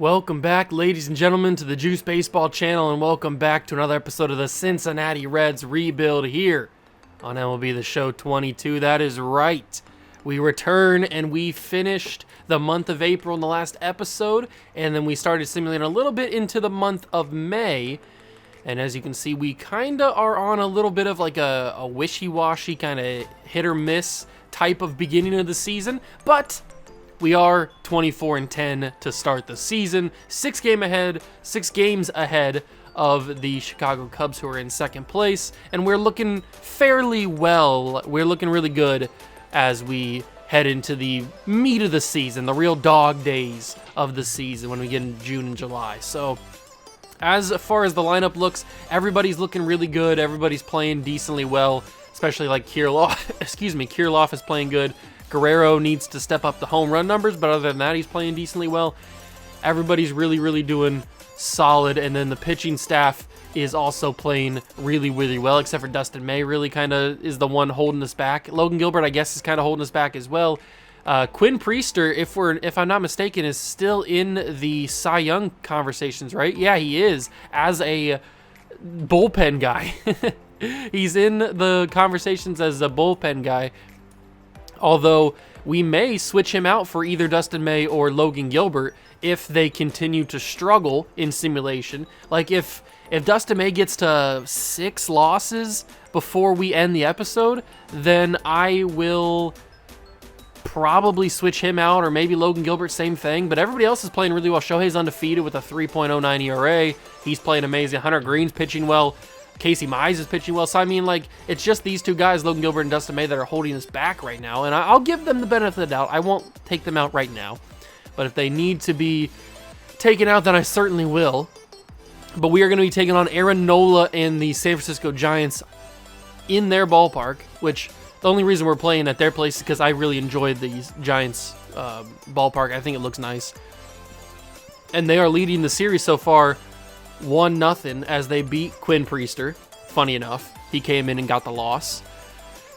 Welcome back, ladies and gentlemen, to the Juice Baseball channel, and welcome back to another episode of the Cincinnati Reds rebuild here on MLB The Show 22. That is right. We return, and we finished the month of April in the last episode, and then we started simulating a little bit into the month of May. And as you can see, we kind of are on a little bit of like a wishy-washy kind of hit or miss type of beginning of the season, but we are 24-10 to start the season, 6 games ahead of the Chicago Cubs, who are in second place, and we're looking fairly well. We're looking really good as we head into the meat of the season, the real dog days of the season when we get in June and July. So as far as the lineup looks, everybody's looking really good. Everybody's playing decently well, especially like Kirilloff. Kirilloff is playing good. Guerrero needs to step up the home run numbers, but other than that, he's playing decently well. Everybody's really doing solid, and then the pitching staff is also playing really well, except for Dustin May really kind of is the one holding us back. Logan Gilbert, I guess, is kind of holding us back as well. Quinn Priester, if I'm not mistaken, is still in the Cy Young conversations, right? Yeah, he is, as a bullpen guy. He's in the conversations as a bullpen guy, although we may switch him out for either Dustin May or Logan Gilbert if they continue to struggle in simulation. Like if Dustin May gets to 6 losses before we end the episode, then I will probably switch him out, or maybe Logan Gilbert, same thing. But everybody else is playing really well. Shohei's undefeated with a 3.09 ERA. He's playing amazing. Hunter Green's pitching well. Casey Mize is pitching well. So, I mean, like, it's just these two guys, Logan Gilbert and Dustin May, that are holding us back right now. And I'll give them the benefit of the doubt. I won't take them out right now. But if they need to be taken out, then I certainly will. But we are going to be taking on Aaron Nola and the San Francisco Giants in their ballpark, which the only reason we're playing at their place is because I really enjoyed the Giants ballpark. I think it looks nice. And they are leading the series so far 1-0 as they beat Quinn Priester. Funny enough, he came in and got the loss.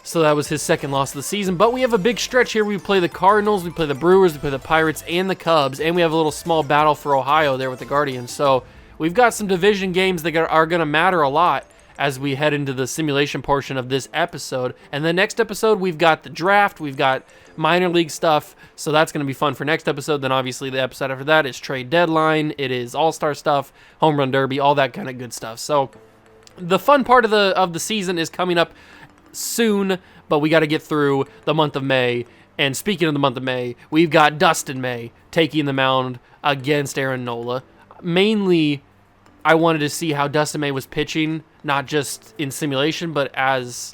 So that was his second loss of the season. But we have a big stretch here. We play the Cardinals, we play the Brewers, we play the Pirates, and the Cubs. And we have a little small battle for Ohio there with the Guardians. So we've got some division games that are going to matter a lot as we head into the simulation portion of this episode. And the next episode, we've got the draft, we've got minor league stuff, so that's going to be fun for next episode. Then obviously the episode after that is trade deadline, it is all-star stuff, home run derby, all that kind of good stuff. So the fun part of the season is coming up soon, but we got to get through the month of May. And speaking of the month of May, we've got Dustin May taking the mound against Aaron Nola. Mainly, I wanted to see how Dustin May was pitching, not just in simulation, but as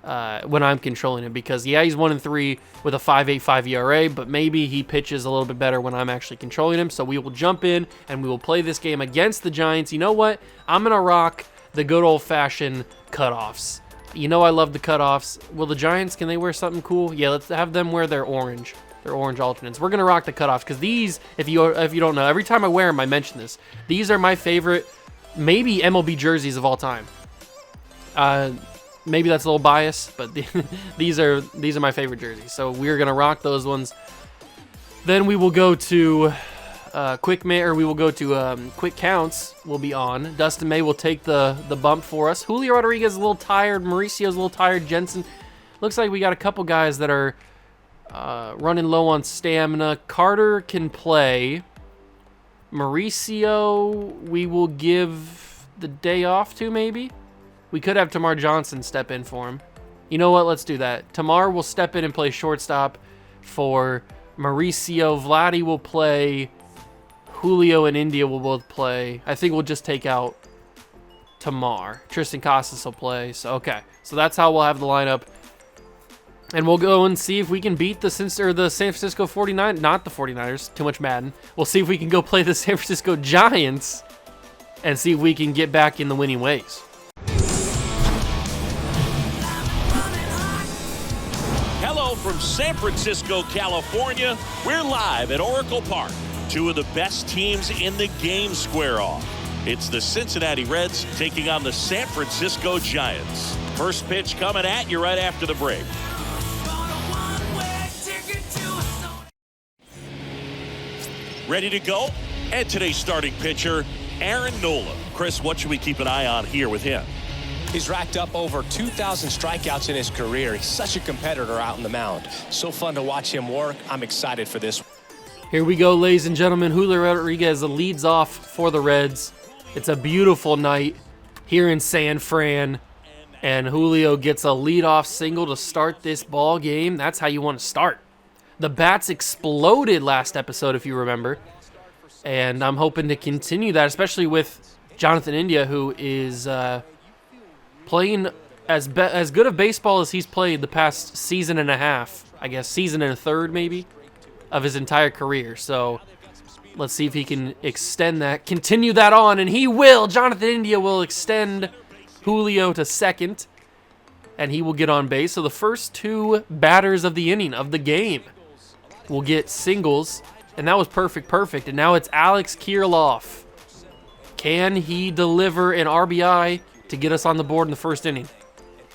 when I'm controlling him. Because, yeah, he's 1-3 with a 5.85 ERA, but maybe he pitches a little bit better when I'm actually controlling him. So we will jump in, and we will play this game against the Giants. You know what? I'm going to rock the good old-fashioned cutoffs. You know I love the cutoffs. Will the Giants, can they wear something cool? Yeah, let's have them wear their orange. They're orange alternates. We're going to rock the cutoffs because these, if you don't know, every time I wear them, I mention this. These are my favorite, maybe MLB jerseys of all time. Maybe that's a little biased, but these are my favorite jerseys. So we're going to rock those ones. Then we will go to quick counts will be on. Dustin May will take the bump for us. Julio Rodriguez is a little tired. Mauricio's a little tired. Jensen. Looks like we got a couple guys that are running low on stamina. Carter can play. Mauricio, we will give the day off to, maybe. We could have Tamar Johnson step in for him. You know what? Let's do that. Tamar will step in and play shortstop for Mauricio. Vladdy will play. Julio and India will both play. I think we'll just take out Tamar. Tristan Casas will play. So, okay. So that's how we'll have the lineup. And we'll go and see if we can beat the San Francisco 49ers. Not the 49ers. Too much Madden. We'll see if we can go play the San Francisco Giants and see if we can get back in the winning ways. Hello from San Francisco, California. We're live at Oracle Park. Two of the best teams in the game square off. It's the Cincinnati Reds taking on the San Francisco Giants. First pitch coming at you right after the break. Ready to go? And today's starting pitcher, Aaron Nola. Chris, what should we keep an eye on here with him? He's racked up over 2,000 strikeouts in his career. He's such a competitor out on the mound. So fun to watch him work. I'm excited for this. Here we go, ladies and gentlemen. Julio Rodriguez leads off for the Reds. It's a beautiful night here in San Fran, and Julio gets a leadoff single to start this ball game. That's how you want to start. The bats exploded last episode, if you remember, and I'm hoping to continue that, especially with Jonathan India, who is playing as good of baseball as he's played the past season and a half, I guess, season and a third maybe, of his entire career. So let's see if he can extend that, continue that on, and he will. Jonathan India will extend Julio to second, and he will get on base. So the first two batters of the inning, of the game, will get singles, and that was perfect. And now it's Alex Kirilloff. Can he deliver an RBI to get us on the board in the first inning?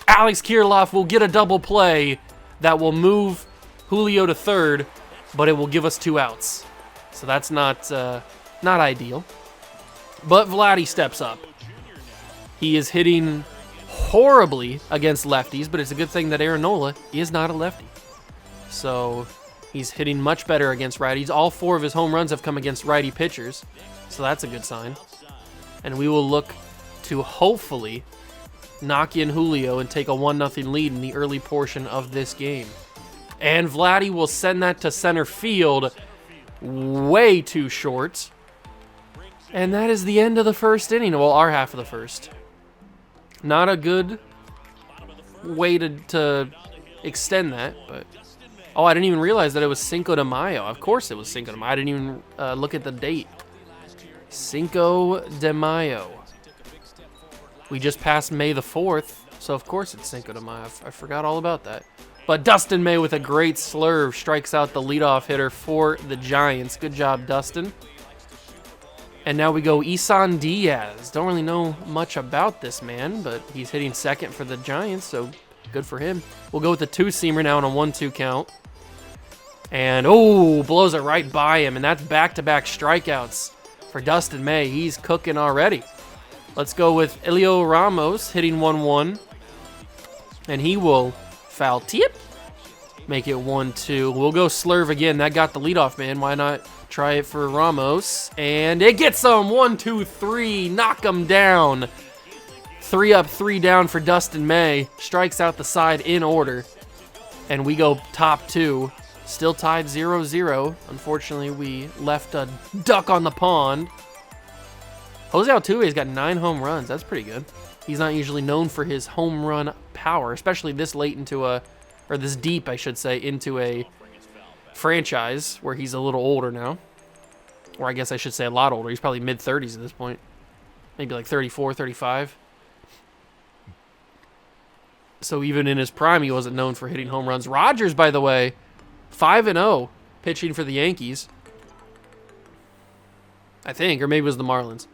Alex Kirilloff will get a double play that will move Julio to third, but it will give us 2 outs. So that's not ideal. But Vladdy steps up. He is hitting horribly against lefties, but it's a good thing that Aaron Nola is not a lefty. So he's hitting much better against righties. All 4 of his home runs have come against righty pitchers, so that's a good sign. And we will look to hopefully knock in Julio and take a 1-0 lead in the early portion of this game. And Vladdy will send that to center field way too short. And that is the end of the first inning. Well, our half of the first. Not a good way to extend that, but... Oh, I didn't even realize that it was Cinco de Mayo. Of course it was Cinco de Mayo. I didn't even look at the date. Cinco de Mayo. We just passed May the 4th, so of course it's Cinco de Mayo. I forgot all about that. But Dustin May with a great slurve strikes out the leadoff hitter for the Giants. Good job, Dustin. And now we go Isan Diaz. Don't really know much about this man, but he's hitting second for the Giants, so good for him. We'll go with the 2-seamer now on a 1-2 count. And, oh, blows it right by him, and that's back-to-back strikeouts for Dustin May. He's cooking already. Let's go with Elio Ramos hitting 1-1, and he will foul tip. Make it 1-2. We'll go slurve again. That got the leadoff man. Why not try it for Ramos? And it gets him. 1, 2, 3. Knock him down. 3 up, 3 down for Dustin May. Strikes out the side in order. And we go top 2. Still tied 0-0. Unfortunately, we left a duck on the pond. Jose Altuve's got 9 home runs. That's pretty good. He's not usually known for his home run power, especially this late into or this deep, I should say, into a franchise where he's a little older now. Or I guess I should say a lot older. He's probably mid-30s at this point. Maybe like 34, 35. So even in his prime, he wasn't known for hitting home runs. Rogers, by the way, 5-0 pitching for the Yankees. I think, or maybe it was the Marlins.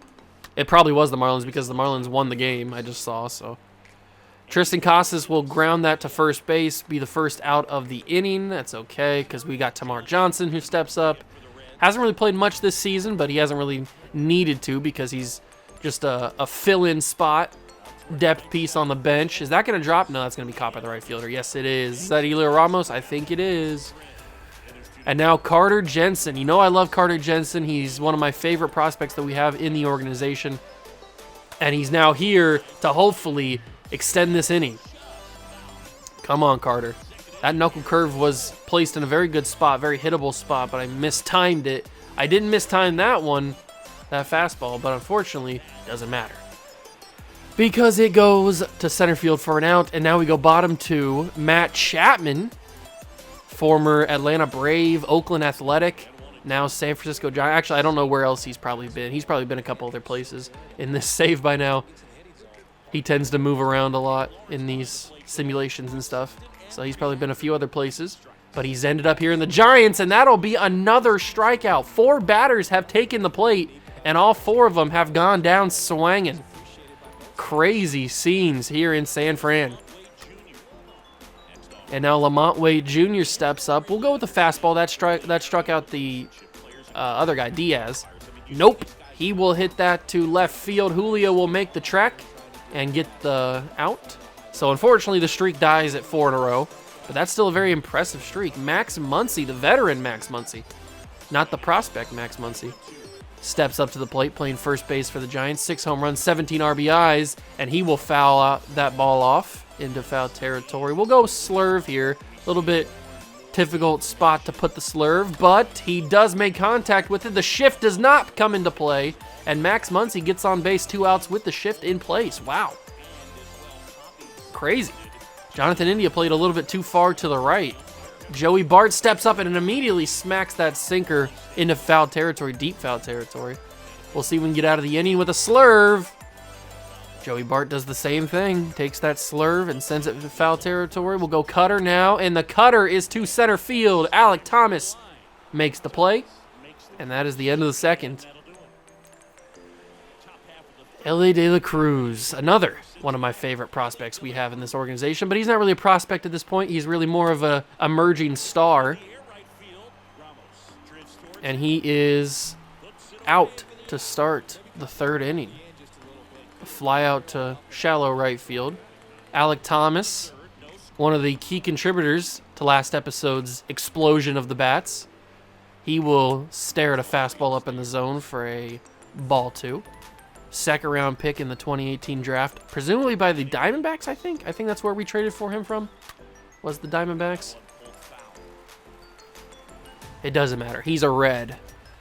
It probably was the Marlins because the Marlins won the game, I just saw, so. Tristan Casas will ground that to first base, be the first out of the inning. That's okay, because we got Tamar Johnson who steps up. Hasn't really played much this season, but he hasn't really needed to because he's just a fill-in spot, depth piece on the bench. Is that going to drop? No, that's going to be caught by the right fielder. Yes, it is. Is that Elio Ramos? I think it is. And now Carter Jensen. You know I love Carter Jensen. He's one of my favorite prospects that we have in the organization. And he's now here to hopefully extend this inning. Come on, Carter. That knuckle curve was placed in a very good spot, very hittable spot, but I mistimed it. I didn't mistime that one, that fastball, but unfortunately, it doesn't matter. Because it goes to center field for an out, and now we go bottom 2. Matt Chapman, former Atlanta Brave, Oakland Athletic, now San Francisco Giant. Actually, I don't know where else he's probably been. He's probably been a couple other places in this save by now. He tends to move around a lot in these simulations and stuff. So he's probably been a few other places. But he's ended up here in the Giants, and that'll be another strikeout. 4 batters have taken the plate, and all 4 of them have gone down swinging. Crazy scenes here in San Fran. And now Lamont Wade Jr. steps up. We'll go with the fastball. That struck out the other guy, Diaz. Nope. He will hit that to left field. Julio will make the track and get the out. So unfortunately, the streak dies at 4 in a row. But that's still a very impressive streak. Max Muncy, the veteran Max Muncy, not the prospect Max Muncy, steps up to the plate playing first base for the Giants. 6 home runs, 17 RBIs, and he will foul out that ball off into foul territory. We'll go slurve here. A little bit difficult spot to put the slurve, but he does make contact with it. The shift does not come into play, and Max Muncy gets on base, 2 outs with the shift in place. Wow. Crazy. Jonathan India played a little bit too far to the right. Joey Bart steps up and immediately smacks that sinker into foul territory, deep foul territory. We'll see if we can get out of the inning with a slurve. Joey Bart does the same thing, takes that slurve and sends it to foul territory. We'll go cutter now, and the cutter is to center field. Alec Thomas makes the play, and that is the end of the second. Ellie De La Cruz, another one of my favorite prospects we have in this organization, but he's not really a prospect at this point. He's really more of a emerging star, and he is out to start the 3rd inning. A fly out to shallow right field. Alec Thomas, one of the key contributors to last episode's explosion of the bats. He will stare at a fastball up in the zone for a ball 2. 2nd round pick in the 2018 draft, presumably by the Diamondbacks, I think. I think that's where we traded for him from, was the Diamondbacks. It doesn't matter. He's a red.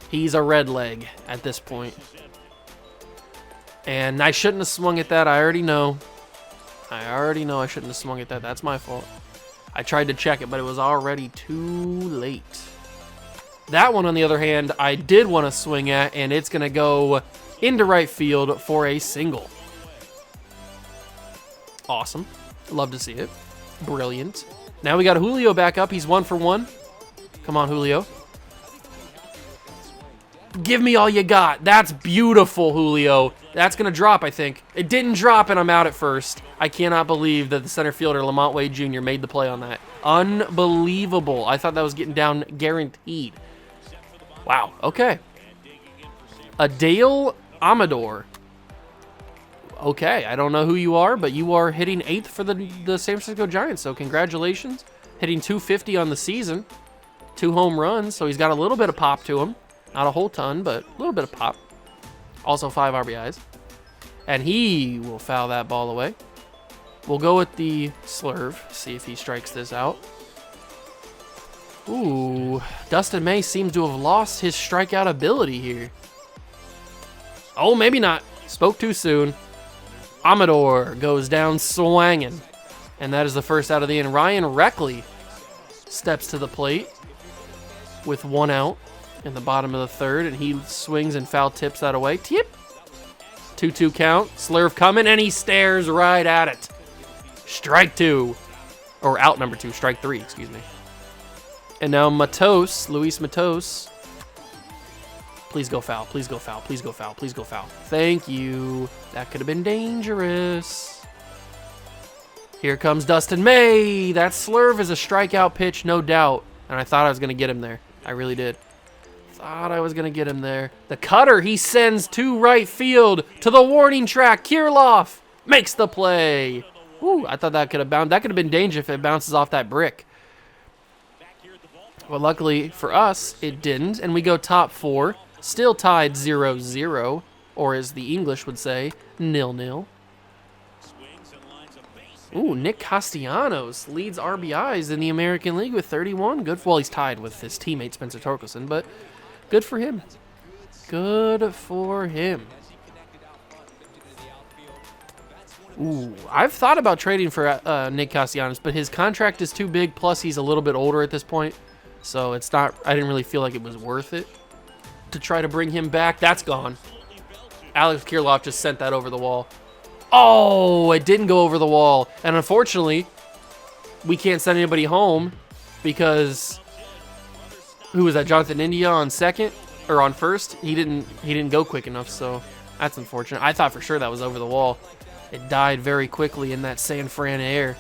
He's a red leg at this point. And I shouldn't have swung at that. I already know I shouldn't have swung at that. That's my fault. I tried to check it, but it was already too late. That one, on the other hand, I did want to swing at, and it's going to go into right field for a single. Awesome. Love to see it. Brilliant. Now we got Julio back up. He's 1 for 1. Come on, Julio. Give me all you got. That's beautiful, Julio. That's going to drop, I think. It didn't drop, and I'm out at first. I cannot believe that the center fielder, Lamont Wade Jr., made the play on that. Unbelievable. I thought that was getting down guaranteed. Wow. Okay. Adale Amador. Okay, I don't know who you are, but you are hitting 8th for the San Francisco Giants, so congratulations. Hitting 250 on the season. 2 home runs, so he's got a little bit of pop to him. Not a whole ton, but a little bit of pop. Also 5 RBIs. And he will foul that ball away. We'll go with the slurve, see if he strikes this out. Ooh, Dustin May seems to have lost his strikeout ability here. Oh, maybe not. Spoke too soon. Amador goes down swanging. And that is the first out of the inning. Ryan Reckley steps to the plate with 1 out in the bottom of the 3rd, and he swings and foul tips that away. Tip. 2-2 count. Slurve coming, and he stares right at it. Strike 2. Or out number 2. Strike 3, excuse me. And now Matos, Luis Matos. Please go foul. Please go foul. Please go foul. Please go foul. Thank you. That could have been dangerous. Here comes Dustin May. That slurve is a strikeout pitch, no doubt. And I thought I was going to get him there. I really did. Thought I was going to get him there. The cutter he sends to right field to the warning track. Kirilloff makes the play. Ooh, I thought that could have bounced. That could have been danger if it bounces off that brick. Well, luckily for us, it didn't. And we go top 4. Still tied 0-0, or as the English would say, 0-0. Ooh, Nick Castellanos leads RBIs in the American League with 31. Good. Well, he's tied with his teammate Spencer Torkelson, but good for him. Good for him. Ooh, I've thought about trading for Nick Castellanos, but his contract is too big, plus he's a little bit older at this point. So it's not, I didn't really feel like it was worth it to try to bring him back. That's gone. Alex Kirilloff just sent that over the wall. Oh, it didn't go over the wall. And unfortunately, we can't send anybody home because who was that? Jonathan India on second or on first? He didn't go quick enough, so that's unfortunate. I thought for sure that was over the wall. It died very quickly in that San Fran air.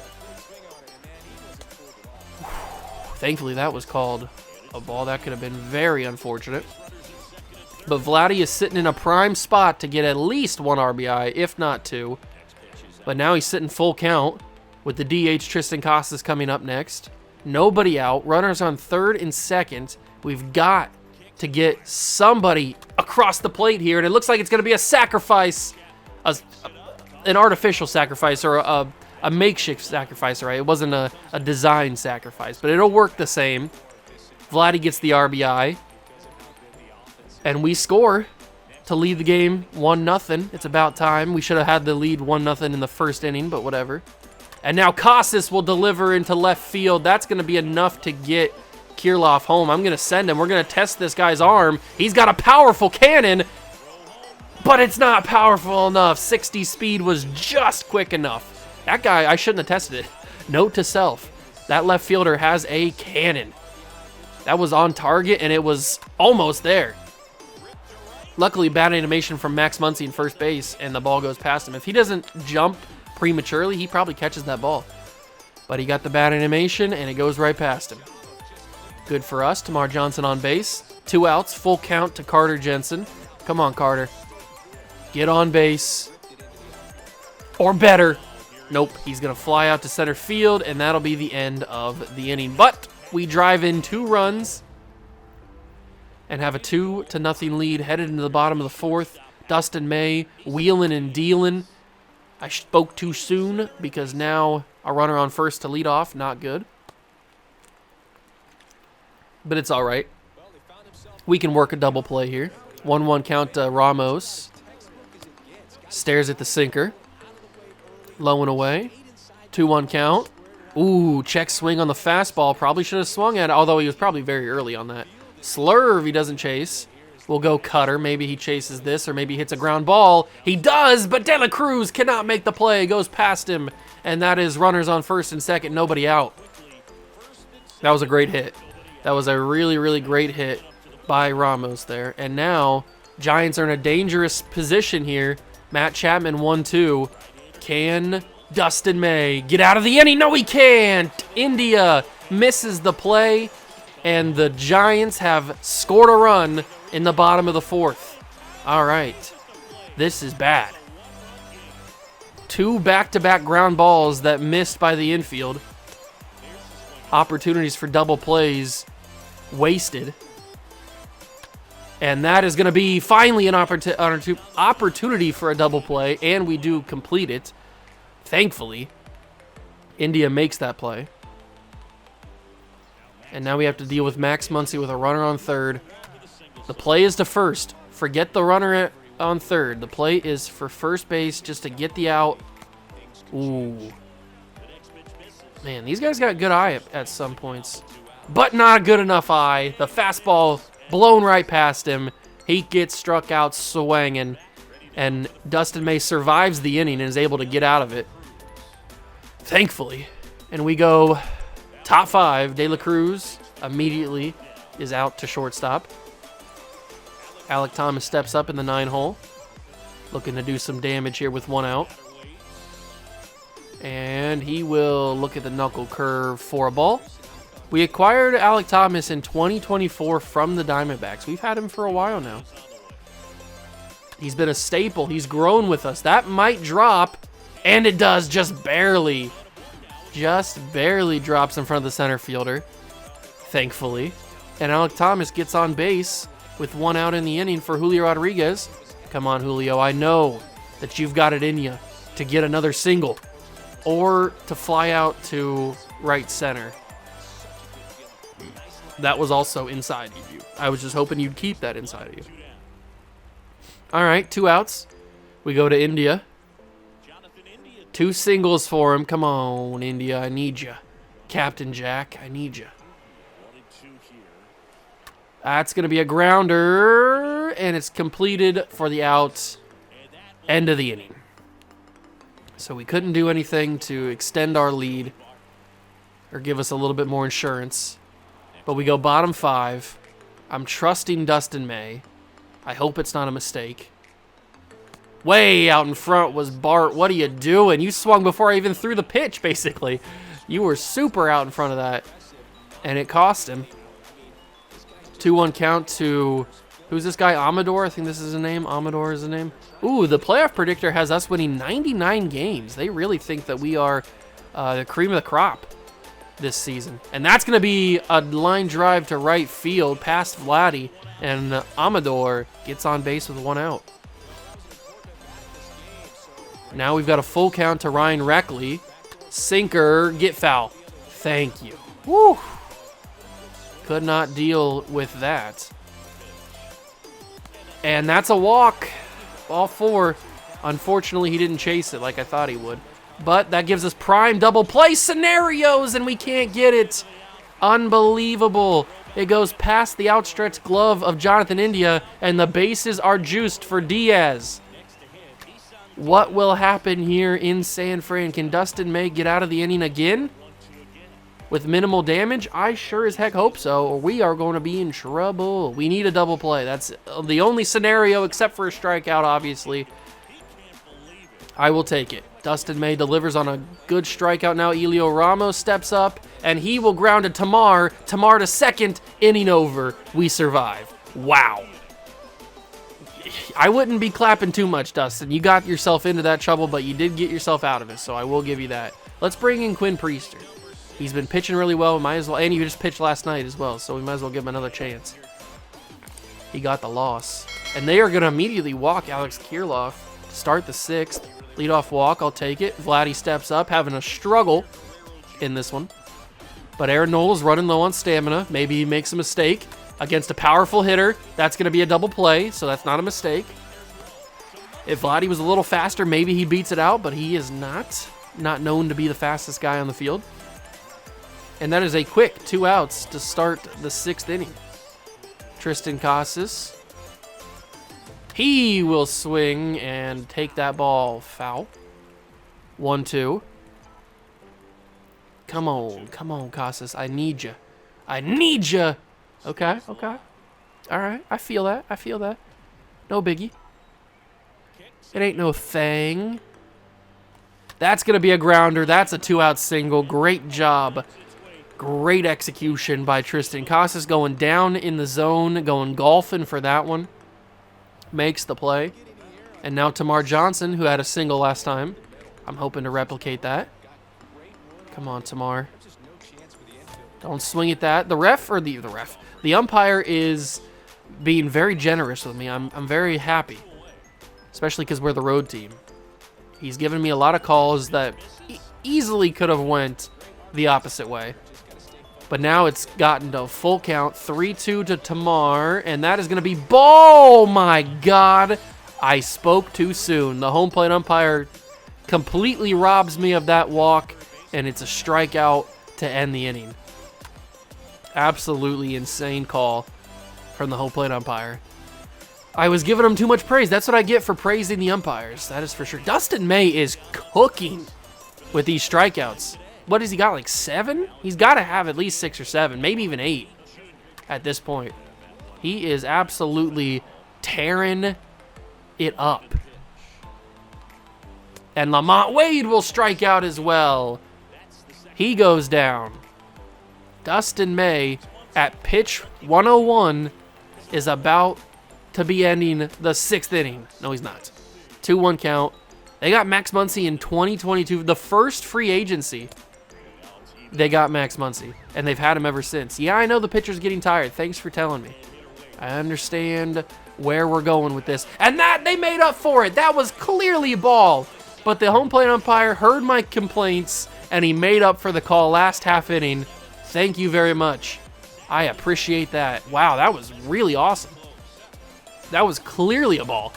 Thankfully, that was called a ball. That could have been very unfortunate. But Vladdy is sitting in a prime spot to get at least 1 RBI, if not 2. But now he's sitting full count with the DH Tristan Casas coming up next. Nobody out. Runners on third and second. We've got to get somebody across the plate here, and it looks like it's going to be a sacrifice, an artificial sacrifice or a makeshift sacrifice, right? It wasn't a design sacrifice, but it'll work the same. Vladdy gets the RBI, and we score to lead the game 1-0. It's about time. We should have had the lead 1-0 in the first inning, but whatever. And now Casas will deliver into left field. That's going to be enough to get Kirilloff home. I'm going to send him. We're going to test this guy's arm. He's got a powerful cannon, but it's not powerful enough. 60 speed was just quick enough. That guy, I shouldn't have tested it. Note to self, that left fielder has a cannon. That was on target, and it was almost there. Luckily, bad animation from Max Muncy in first base, and the ball goes past him. If he doesn't jump prematurely, he probably catches that ball. But he got the bad animation, and it goes right past him. Good for us. Tamar Johnson on base. 2 outs, full count to Carter Jensen. Come on, Carter. Get on base. Or better. Nope, he's going to fly out to center field, and that'll be the end of the inning. But we drive in 2 runs and have a 2-0 lead headed into the bottom of the 4th. Dustin May wheeling and dealing. I spoke too soon because now a runner on first to lead off. Not good. But it's all right. We can work a double play here. 1-1 count to Ramos. Stares at the sinker. Low and away. 2-1 count. Ooh, check swing on the fastball. Probably should have swung at it, although he was probably very early on that. Slurve, he doesn't chase. We'll go cutter. Maybe he chases this, or maybe he hits a ground ball. He does, but De La Cruz cannot make the play. Goes past him, and that is runners on first and second, nobody out. That was a great hit. That was a really, really great hit by Ramos there. And now, Giants are in a dangerous position here. Matt Chapman 1-2. Can Dustin May get out of the inning? No, he can't. India misses the play, and the Giants have scored a run in the bottom of the 4th. All right. This is bad. 2 back-to-back ground balls that missed by the infield. Opportunities for double plays wasted. And that is going to be finally an opportunity for a double play, and we do complete it. Thankfully, India makes that play. And now we have to deal with Max Muncy with a runner on third. The play is to first. Forget the runner on third. The play is for first base just to get the out. Ooh. Man, these guys got good eye at some points. But not a good enough eye. The fastball blown right past him. He gets struck out swinging. And Dustin May survives the inning and is able to get out of it. Thankfully. And we go top 5. De La Cruz immediately is out to shortstop. Alec Thomas steps up in the 9-hole. Looking to do some damage here with 1 out. And he will look at the knuckle curve for a ball. We acquired Alec Thomas in 2024 from the Diamondbacks. We've had him for a while now. He's been a staple. He's grown with us. That might drop, and it does just barely. Just barely drops in front of the center fielder, thankfully. And Alec Thomas gets on base with 1 out in the inning for Julio Rodriguez. Come on, Julio. I know that you've got it in you to get another single or to fly out to right center. That was also inside of you. I was just hoping you'd keep that inside of you. All right, 2 outs. We go to India. 2 singles for him. Come on, India. I need you. Captain Jack, I need you. That's going to be a grounder, and it's completed for the out. End of the inning. So we couldn't do anything to extend our lead or give us a little bit more insurance. But we go bottom 5. I'm trusting Dustin May. I hope it's not a mistake. Way out in front was Bart. What are you doing? You swung before I even threw the pitch, basically. You were super out in front of that. And it cost him. 2-1 count to Who's this guy? Amador? I think this is his name. Amador is his name. Ooh, the playoff predictor has us winning 99 games. They really think that we are the cream of the crop this season. And that's going to be a line drive to right field past Vladdy. And Amador gets on base with 1 out. Now we've got a full count to Ryan Reckley. Sinker, get foul. Thank you. Woo! Could not deal with that. And that's a walk. Ball 4. Unfortunately, he didn't chase it like I thought he would. But that gives us prime double play scenarios, and we can't get it. Unbelievable. It goes past the outstretched glove of Jonathan India, and the bases are juiced for Diaz. What will happen here in San Fran? Can Dustin May get out of the inning again with minimal damage? I sure as heck hope so, or we are going to be in trouble. We need a double play. That's the only scenario, except for a strikeout, obviously. I will take it. Dustin May delivers on a good strikeout now. Elio Ramos steps up, and he will ground to Tamar. Tamar to second, inning over. We survive. Wow. I wouldn't be clapping too much, Dustin. You got yourself into that trouble, but you did get yourself out of it, so I will give you that. Let's bring in Quinn Priester. He's been pitching really well. Might as well, and he just pitched last night as well, so we might as well give him another chance. He got the loss. And they are going to immediately walk Alex Kirilloff to start the 6th. Leadoff walk, I'll take it. Vladdy steps up, having a struggle in this one. But Aaron Nola's running low on stamina. Maybe he makes a mistake against a powerful hitter. That's going to be a double play, so that's not a mistake. If Vladdy was a little faster, maybe he beats it out, but he is not known to be the fastest guy on the field. And that is a quick 2 outs to start the 6th inning. Tristan Casas. He will swing and take that ball foul. 1-2. Come on, Casas. I need you. I need you. Okay. All right. I feel that. No biggie. It ain't no thing. That's going to be a grounder. That's a 2-out single. Great job. Great execution by Tristan Casas, going down in the zone, going golfing for that one. Makes the play. And now Tamar Johnson, who had a single last time. I'm hoping to replicate that. Come on, Tamar. Don't swing at that. The umpire is being very generous with me. I'm very happy, especially because we're the road team. He's given me a lot of calls that easily could have went the opposite way. But now it's gotten to a full count, 3-2 to Tamar, and that is going to be ball. Oh my God, I spoke too soon. The home plate umpire completely robs me of that walk, and it's a strikeout to end the inning. Absolutely insane call from the home plate umpire. I was giving him too much praise. That's what I get for praising the umpires. That is for sure. Dustin May is cooking with these strikeouts. What has he got, like 7? He's got to have at least 6 or 7, maybe even 8 at this point. He is absolutely tearing it up. And Lamont Wade will strike out as well. He goes down. Dustin May at pitch 101 is about to be ending the 6th inning. No, he's not. 2-1 count. They got Max Muncy in 2022, the first free agency. They got Max Muncy, and they've had him ever since. Yeah, I know the pitcher's getting tired. Thanks for telling me. I understand where we're going with this. And that, they made up for it. That was clearly ball. But the home plate umpire heard my complaints, and he made up for the call last half inning. Thank you very much. I appreciate that. Wow, that was really awesome. That was clearly a ball.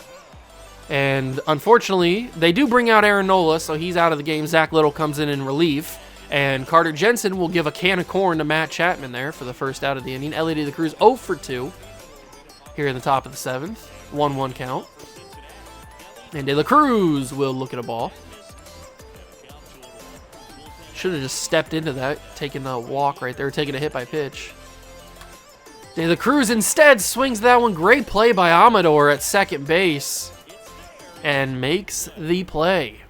And unfortunately, they do bring out Aaron Nola, so he's out of the game. Zach Little comes in relief. And Carter Jensen will give a can of corn to Matt Chapman there for the first out of the inning. Elliot De La Cruz 0 for 2 here in the top of the 7th. 1-1 count. And De La Cruz will look at a ball. Should have just stepped into that, taking a walk right there, taking a hit by pitch. De La Cruz instead swings that one. Great play by Amador at second base and makes the play.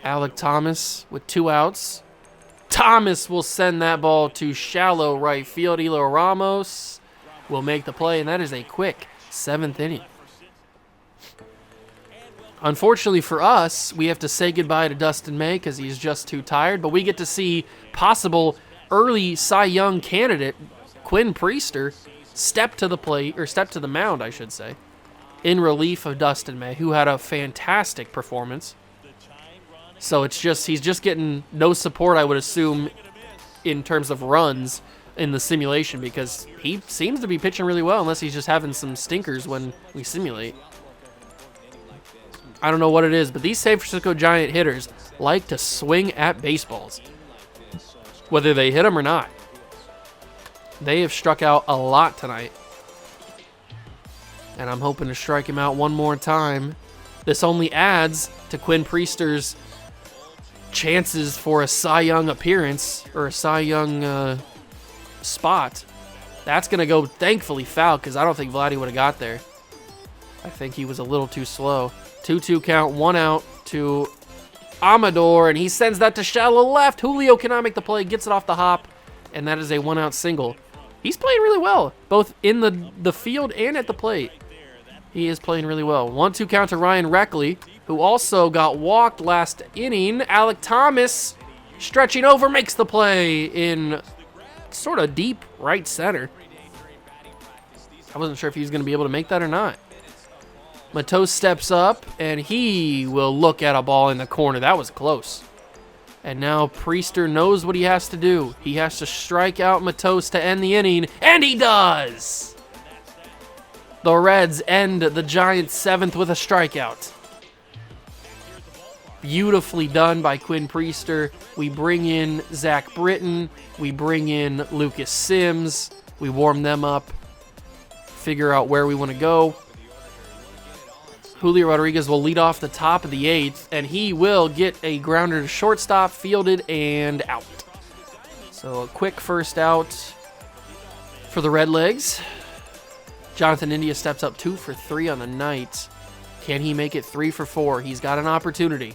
Alec Thomas with 2 outs. Thomas will send that ball to shallow right field. Elo Ramos will make the play, and that is a quick 7th inning. Unfortunately for us, we have to say goodbye to Dustin May because he's just too tired, but we get to see possible early Cy Young candidate Quinn Priester step to the plate, or step to the mound, I should say, in relief of Dustin May, who had a fantastic performance. So it's just, he's just getting no support, I would assume, in terms of runs in the simulation, because he seems to be pitching really well, unless he's just having some stinkers when we simulate. I don't know what it is, but these San Francisco Giant hitters like to swing at baseballs, whether they hit them or not. They have struck out a lot tonight, and I'm hoping to strike him out one more time. This only adds to Quinn Priester's chances for a Cy Young appearance, or a Cy Young spot. That's going to go, thankfully, foul, because I don't think Vladdy would have got there. I think he was a little too slow. 2-2 count, 1 out to Amador, and he sends that to shallow left. Julio cannot make the play, gets it off the hop, and that is a 1-out single. He's playing really well, both in the field and at the plate. He is playing really well. 1-2 count to Ryan Reckley, who also got walked last inning. Alec Thomas stretching over, makes the play in sort of deep right center. I wasn't sure if he was going to be able to make that or not. Matos steps up, and he will look at a ball in the corner. That was close. And now Priester knows what he has to do. He has to strike out Matos to end the inning, and he does! The Reds end the Giants' 7th with a strikeout. Beautifully done by Quinn Priester. We bring in Zach Britton. We bring in Lucas Sims. We warm them up. Figure out where we want to go. Julio Rodriguez will lead off the top of the 8th, and he will get a grounder to shortstop, fielded, and out. So a quick first out for the Redlegs. Jonathan India steps up 2 for 3 on the night. Can he make it 3 for 4? He's got an opportunity.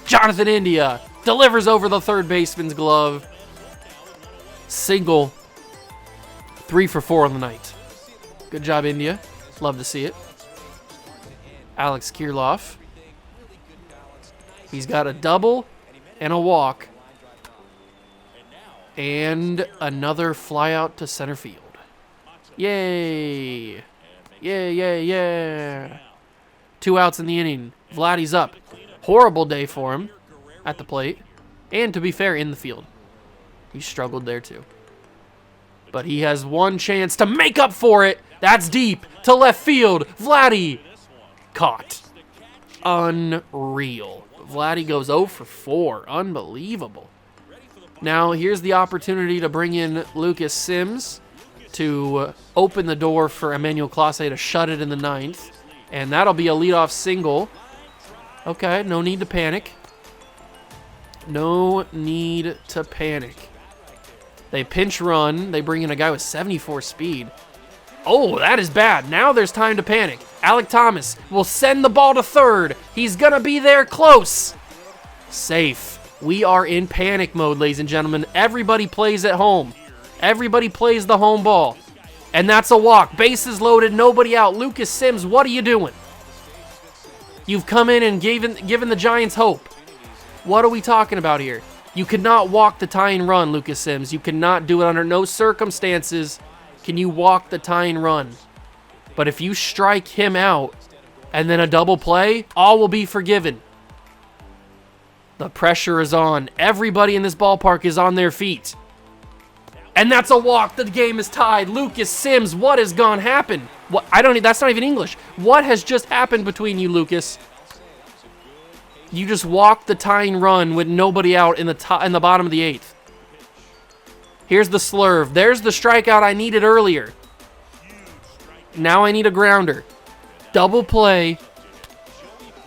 Jonathan India delivers over the third baseman's glove. Single. 3 for 4 on the night. Good job, India. Love to see it. Alex Kirilloff. He's got a double and a walk. And another fly out to center field. Yay! Yay, yay, yeah! 2 outs in the inning. Vladdy's up. Horrible day for him at the plate. And to be fair, in the field. He struggled there too. But he has one chance to make up for it. That's deep to left field. Vladdy caught. Unreal. Vladdy goes 0 for 4. Unbelievable. Now here's the opportunity to bring in Lucas Sims to open the door for Emmanuel Clase to shut it in the 9th. And that'll be a leadoff single. Okay, no need to panic. No need to panic. They pinch run. They bring in a guy with 74 speed. Oh, that is bad. Now there's time to panic. Alec Thomas will send the ball to third. He's going to be there close. Safe. We are in panic mode, ladies and gentlemen. Everybody plays at home. Everybody plays the home ball. And that's a walk. Bases loaded, nobody out. Lucas Sims, what are you doing? You've come in and given the Giants hope. What are we talking about here? You could not walk the tying run, Lucas Sims. You cannot do it under no circumstances. Can you walk the tying run? But if you strike him out and then a double play, all will be forgiven. The pressure is on. Everybody in this ballpark is on their feet. And that's a walk. The game is tied. Lucas Sims, what has happened? What? That's not even English. What has just happened between you, Lucas? You just walked the tying run with nobody out in the bottom of the 8th. Here's the slurve. There's the strikeout I needed earlier. Now I need a grounder. Double play.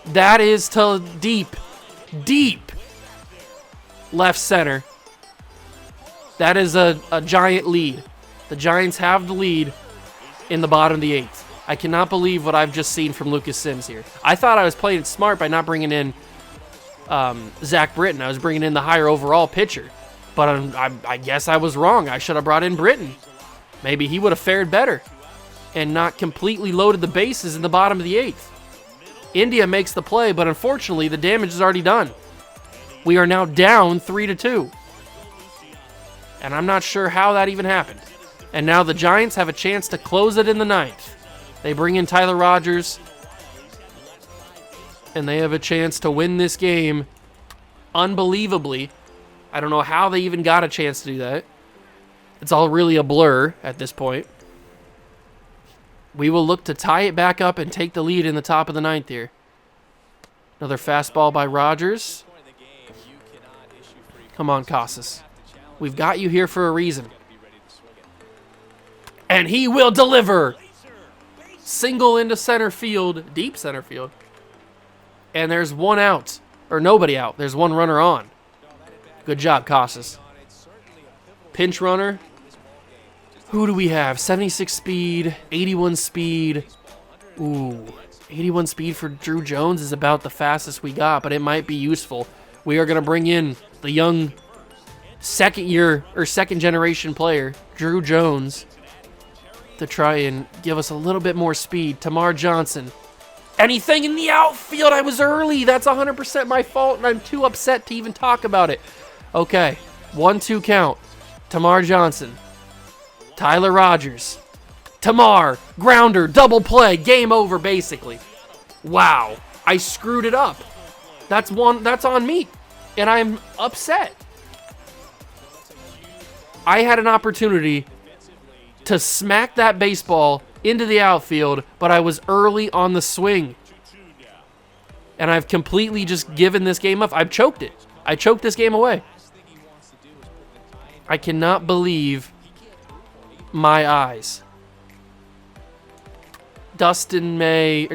That is to deep left center. That is a Giant lead. The Giants have the lead in the bottom of the 8th. I cannot believe what I've just seen from Lucas Sims here. I thought I was playing it smart by not bringing in Zach Britton. I was bringing in the higher overall pitcher. But I guess I was wrong. I should have brought in Britain. Maybe he would have fared better and not completely loaded the bases in the bottom of the 8th. India makes the play, but unfortunately, the damage is already done. We are now down 3-2. And I'm not sure how that even happened. And now the Giants have a chance to close it in the 9th. They bring in Tyler Rogers, and they have a chance to win this game unbelievably. I don't know how they even got a chance to do that. It's all really a blur at this point. We will look to tie it back up and take the lead in the top of the 9th here. Another fastball by Rogers. Come on, Casas. We've got you here for a reason. And he will deliver. Single into center field, deep center field. And there's one out, or nobody out. There's one runner on. Good job, Casas. Pinch runner. Who do we have? 76 speed, 81 speed. Ooh, 81 speed for Drew Jones is about the fastest we got, but it might be useful. We are going to bring in the young second generation player, Drew Jones, to try and give us a little bit more speed. Tamar Johnson. Anything in the outfield? I was early. That's 100% my fault, and I'm too upset to even talk about it. Okay, 1-2 count. Tamar Johnson. Tyler Rogers. Tamar, grounder, double play, game over basically. Wow, I screwed it up. That's on me, and I'm upset. I had an opportunity to smack that baseball into the outfield, but I was early on the swing. And I've completely just given this game up. I've choked it. I choked this game away. I cannot believe my eyes. Dustin May.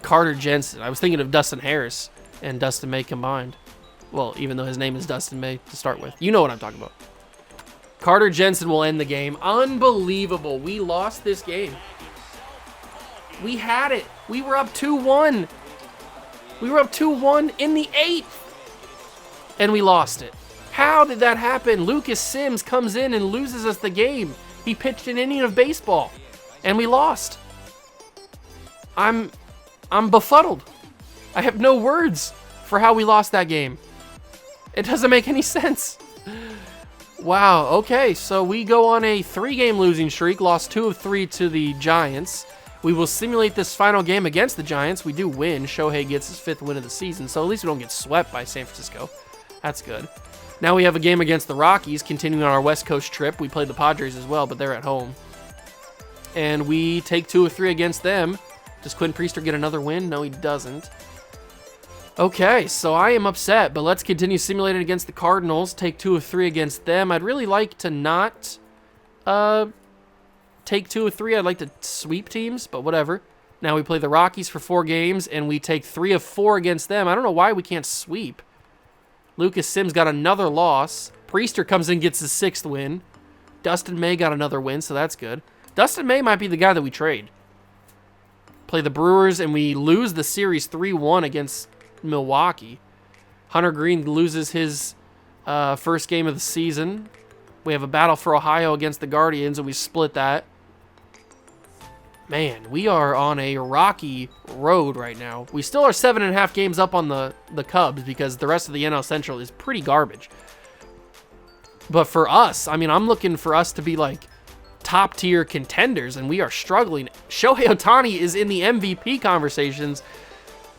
Carter Jensen. I was thinking of Dustin Harris and Dustin May combined. Well, even though his name is Dustin May to start with. You know what I'm talking about. Carter Jensen will end the game. Unbelievable. We lost this game. We had it. We were up 2-1. We were up 2-1 in the 8th. And we lost it. How did that happen? Lucas Sims comes in and loses us the game. He pitched an inning of baseball. And we lost. I'm befuddled. I have no words for how we lost that game. It doesn't make any sense. Wow, okay, so we go on a 3-game losing streak, lost 2 of 3 to the Giants. We will simulate this final game against the Giants. We do win. Shohei gets his 5th win of the season, so at least we don't get swept by San Francisco. That's good. Now we have a game against the Rockies, continuing on our West Coast trip. We played the Padres as well, but they're at home. And we take 2 of 3 against them. Does Quinn Priester get another win? No, he doesn't. Okay, so I am upset, but let's continue simulating against the Cardinals. Take 2 of 3 against them. I'd really like to not take 2 of 3. I'd like to sweep teams, but whatever. Now we play the Rockies for 4 games, and we take 3 of 4 against them. I don't know why we can't sweep. Lucas Sims got another loss. Priester comes in, gets his 6th win. Dustin May got another win, so that's good. Dustin May might be the guy that we trade. Play the Brewers, and we lose the series 3-1 against Milwaukee. Hunter Green loses his first game of the season. We have a battle for Ohio against the Guardians, and we split that. Man, we are on a rocky road right now. We still are 7.5 games up on the Cubs because the rest of the NL Central is pretty garbage. But for us, I mean, I'm looking for us to be like top tier contenders, and we are struggling. Shohei Ohtani is in the MVP conversations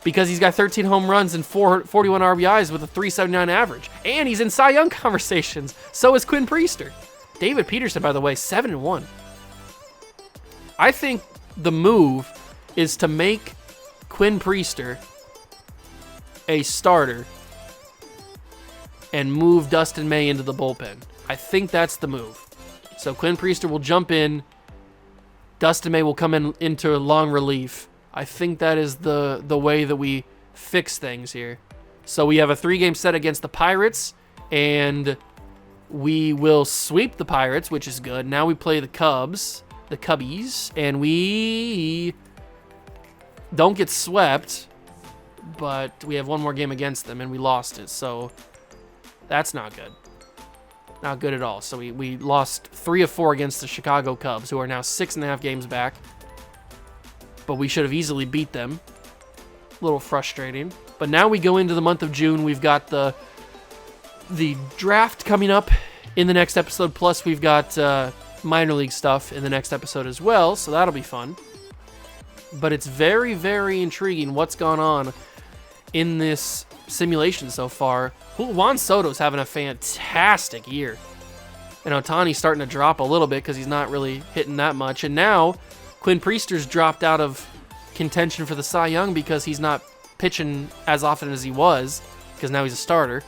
because he's got 13 home runs and 41 RBIs with a 379 average. And he's in Cy Young conversations. So is Quinn Priester. David Peterson, by the way, 7-1. I think the move is to make Quinn Priester a starter and move Dustin May into the bullpen. I think that's the move. So Quinn Priester will jump in. Dustin May will come into long relief. I think that is the way that we fix things here. So we have a 3-game set against the Pirates, and we will sweep the Pirates, which is good. Now we play the Cubbies, and we don't get swept, but we have one more game against them, and we lost it. So that's not good. Not good at all. So we lost 3 of 4 against the Chicago Cubs, who are now 6.5 games back. But we should have easily beat them. A little frustrating. But now we go into the month of June. We've got the draft coming up in the next episode. Plus, we've got minor league stuff in the next episode as well. So that'll be fun. But it's very, very intriguing what's gone on in this simulation so far. Juan Soto's having a fantastic year. And Ohtani's starting to drop a little bit because he's not really hitting that much. And now Quinn Priester's dropped out of contention for the Cy Young because he's not pitching as often as he was, because now he's a starter.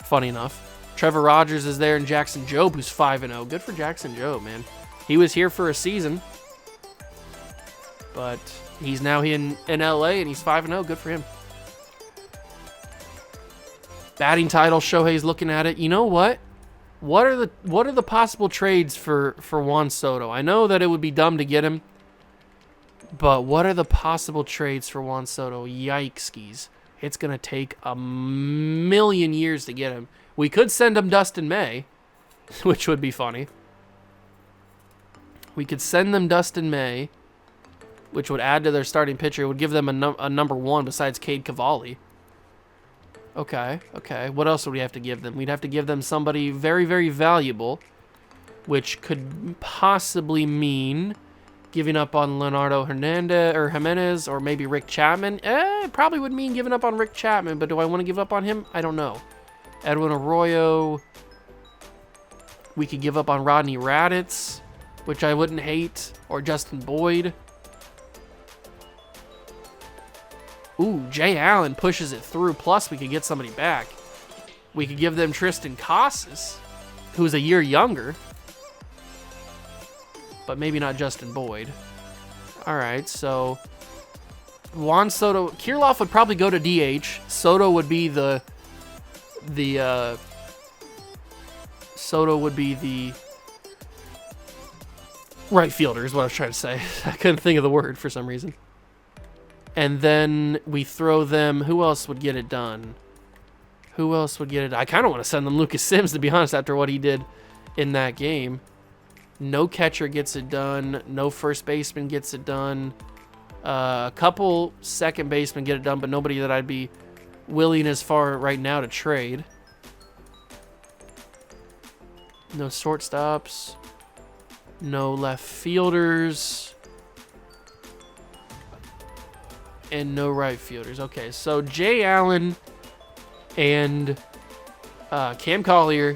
Funny enough. Trevor Rogers is there, and Jackson Jobe, who's 5-0. Good for Jackson Jobe, man. He was here for a season, but he's now in LA, and he's 5-0. Good for him. Batting title, Shohei's looking at it. You know what? What are the possible trades for Juan Soto? I know that it would be dumb to get him, but what are the possible trades for Juan Soto? Yikes. It's going to take a million years to get him. We could send him Dustin May, which would be funny. We could send them Dustin May, which would add to their starting pitcher. It would give them a number 1 besides Cade Cavalli. Okay. What else would we have to give them? We'd have to give them somebody very, very valuable, which could possibly mean giving up on Leonardo Jimenez or maybe Rick Chapman. It probably would mean giving up on Rick Chapman, but do I want to give up on him? I don't know. Edwin Arroyo. We could give up on Rodney Raditz, which I wouldn't hate, or Justin Boyd. Ooh, Jay Allen pushes it through, plus we could get somebody back. We could give them Tristan Casas, who's a year younger, but maybe not Justin Boyd. All right, so Juan Soto, Kirilloff would probably go to DH. Soto would be the right fielder is what I was trying to say. I couldn't think of the word for some reason. And then we throw them. Who else would get it done? I kind of want to send them Lucas Sims, to be honest, after what he did in that game. No catcher gets it done. No first baseman gets it done. A couple second basemen get it done, but nobody that I'd be willing as far right now to trade. No shortstops. No left fielders. And no right fielders. Okay, so Jay Allen and Cam Collier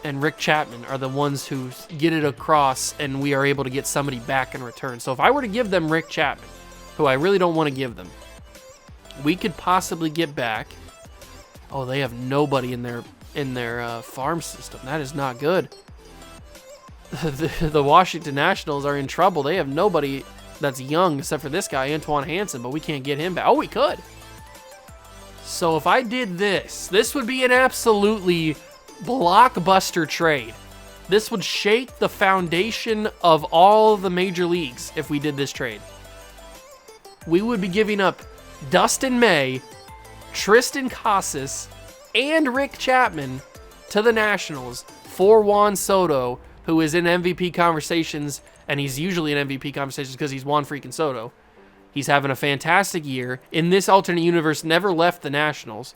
and Rick Chapman are the ones who get it across, and we are able to get somebody back in return. So if I were to give them Rick Chapman, who I really don't want to give them, we could possibly get back. Oh, they have nobody in their farm system. That is not good. The Washington Nationals are in trouble. They have nobody that's young except for this guy, Antoine Hansen, but we can't get him back. Oh, we could. So if I did this would be an absolutely blockbuster trade. This would shake the foundation of all the major leagues if we did this trade. We would be giving up Dustin May, Tristan Casas, and Rick Chapman to the Nationals for Juan Soto, who is in MVP conversations, and he's usually in MVP conversations because he's Juan freaking Soto. He's having a fantastic year. In this alternate universe, never left the Nationals.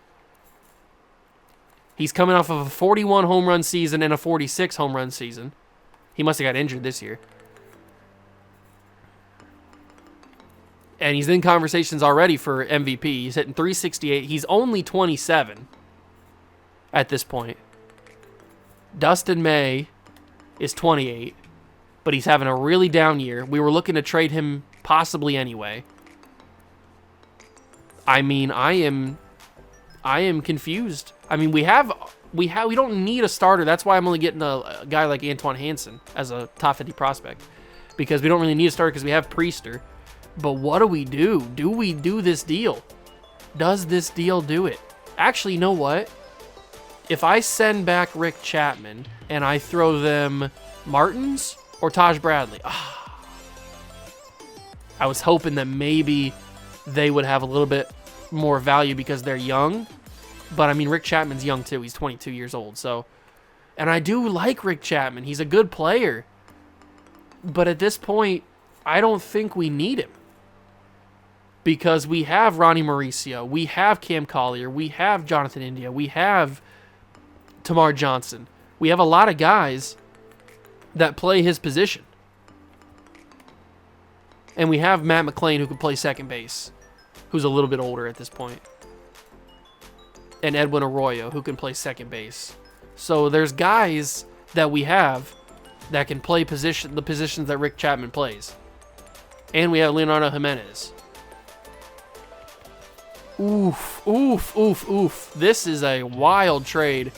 He's coming off of a 41 home run season and a 46 home run season. He must have got injured this year. And he's in conversations already for MVP. He's hitting .368. He's only 27 at this point. Dustin May is 28, but he's having a really down year. We were looking to trade him possibly anyway. I mean, I am confused. I mean, we don't need a starter. That's why I'm only getting a guy like Antoine Hansen as a top 50 prospect, because we don't really need a starter because we have Priester. But what do we do? Do we do this deal? Does this deal do it? Actually, you know what? If I send back Rick Chapman and I throw them Martins or Taj Bradley, I was hoping that maybe they would have a little bit more value because they're young. But, I mean, Rick Chapman's young, too. He's 22 years old. So, And I do like Rick Chapman. He's a good player. But at this point, I don't think we need him. Because we have Ronnie Mauricio, we have Cam Collier, we have Jonathan India, we have Tamar Johnson. We have a lot of guys that play his position. And we have Matt McClain who can play second base, who's a little bit older at this point. And Edwin Arroyo who can play second base. So there's guys that we have that can play the positions that Rick Chapman plays. And we have Leonardo Jimenez. Oof, oof, oof, oof. This is a wild trade.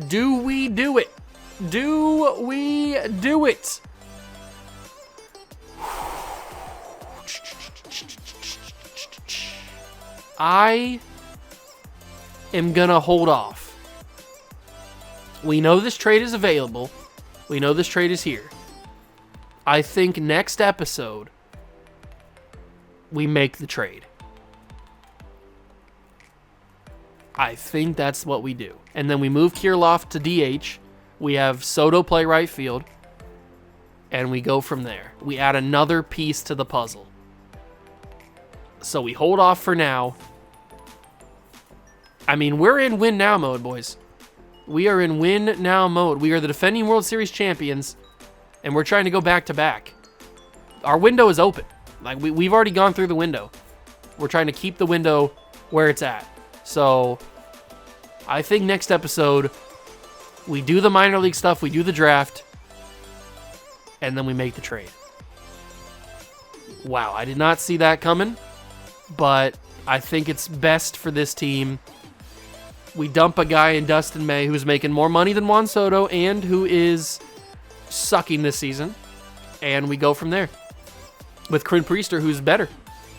Do we do it? Do we do it? I am going to hold off. We know this trade is available. We know this trade is here. I think next episode, we make the trade. I think that's what we do. And then we move Kirilloff to DH. We have Soto play right field. And we go from there. We add another piece to the puzzle. So we hold off for now. I mean, we're in win now mode, boys. We are in win now mode. We are the defending World Series champions. And we're trying to go back to back. Our window is open. Like, we've already gone through the window. We're trying to keep the window where it's at. So, I think next episode, we do the minor league stuff, we do the draft, and then we make the trade. Wow, I did not see that coming, but I think it's best for this team. We dump a guy in Dustin May who's making more money than Juan Soto and who is sucking this season, and we go from there. With Corinne Priester, who's better.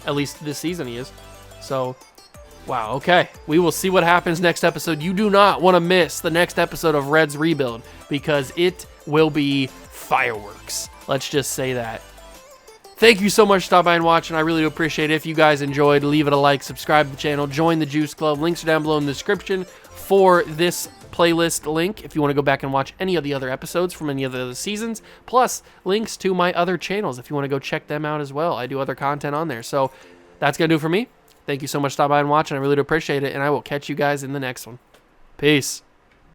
At least this season he is. So, wow, okay. We will see what happens next episode. You do not want to miss the next episode of Reds Rebuild because it will be fireworks. Let's just say that. Thank you so much for stopping by and watching. I really do appreciate it. If you guys enjoyed, leave it a like, subscribe to the channel, join the Juice Club. Links are down below in the description for this playlist link if you want to go back and watch any of the other episodes from any of the other seasons, plus links to my other channels if you want to go check them out as well. I do other content on there. So that's going to do it for me. Thank you so much for stopping by and watching. I really do appreciate it, and I will catch you guys in the next one. Peace.